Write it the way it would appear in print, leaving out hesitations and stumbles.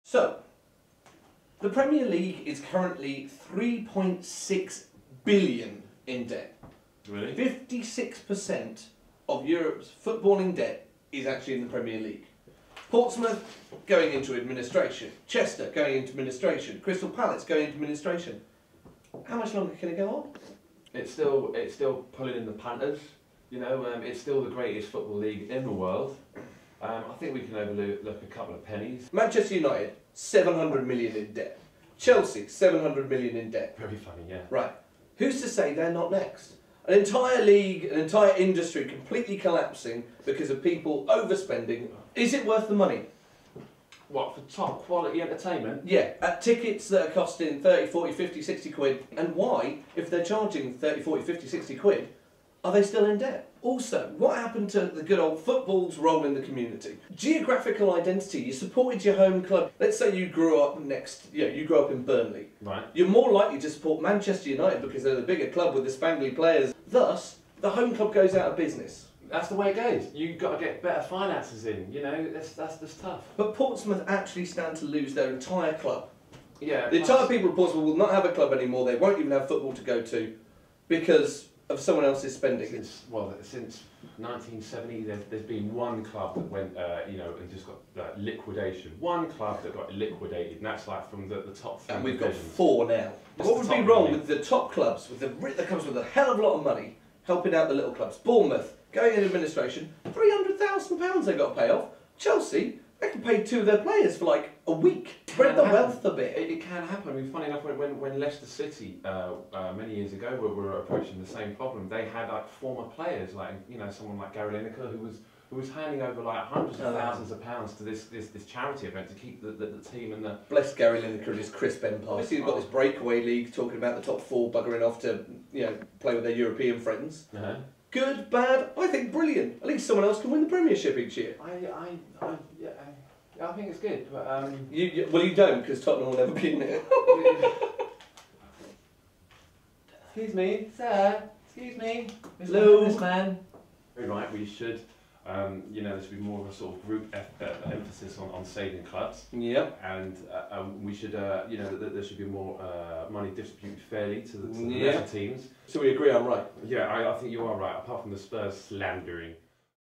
So, the Premier League is currently 3.6 billion in debt. Really? 56% of Europe's footballing debt is actually in the Premier League. Portsmouth going into administration. Chester going into administration. Crystal Palace going into administration. How much longer can it go on? It's still pulling in the Panthers. You know, it's still the greatest football league in the world. I think we can overlook a couple of pennies. Manchester United, 700 million in debt. Chelsea, 700 million in debt. Very funny, yeah. Right. Who's to say they're not next? An entire league, an entire industry completely collapsing because of people overspending. Is it worth the money? What, for top quality entertainment? Yeah, at tickets that are costing 30, 40, 50, 60 quid. And why, if they're charging 30, 40, 50, 60 quid, are they still in debt? Also, what happened to the good old football's role in the community? Geographical identity. You supported your home club. Let's say you grew up you grew up in Burnley. Right. You're more likely to support Manchester United because they're the bigger club with the spangly players. Thus, the home club goes out of business. That's the way it goes. You've got to get better finances in, you know, that's tough. But Portsmouth actually stand to lose their entire club. Yeah. The entire people of Portsmouth will not have a club anymore. They won't even have football to go to because of someone else's spending. Since 1970, there's been one club that went, and just got liquidation. One club that got liquidated, and that's like from the top three. And we've divisions. got 4 now. What would be wrong with the top clubs, that comes with a hell of a lot of money, helping out the little clubs? Bournemouth, going in administration, £300,000 they've got to pay off. Chelsea, they can pay 2 of their players for like a week. Spread the wealth a bit. It can happen. I mean, funny enough, when Leicester City, many years ago, were approaching the same problem, they had like former players, like someone like Gary Lineker, who was handing over like hundreds of thousands of pounds to this charity event to keep the team and the... Bless Gary Lineker and his crisp empire. Obviously, you've got this breakaway league talking about the top 4 buggering off to play with their European friends. Good, bad, I think brilliant. At least someone else can win the Premiership each year. I think it's good, but well, you don't, because Tottenham will never be in it. Excuse me, sir. Excuse me, Hello, Mr. Man. Right, we should. There should be more of a sort of group emphasis on saving clubs. Yeah. And we should, there should be more money distributed fairly to the lesser teams. So we agree I'm right? Yeah, I think you are right, apart from the Spurs slandering.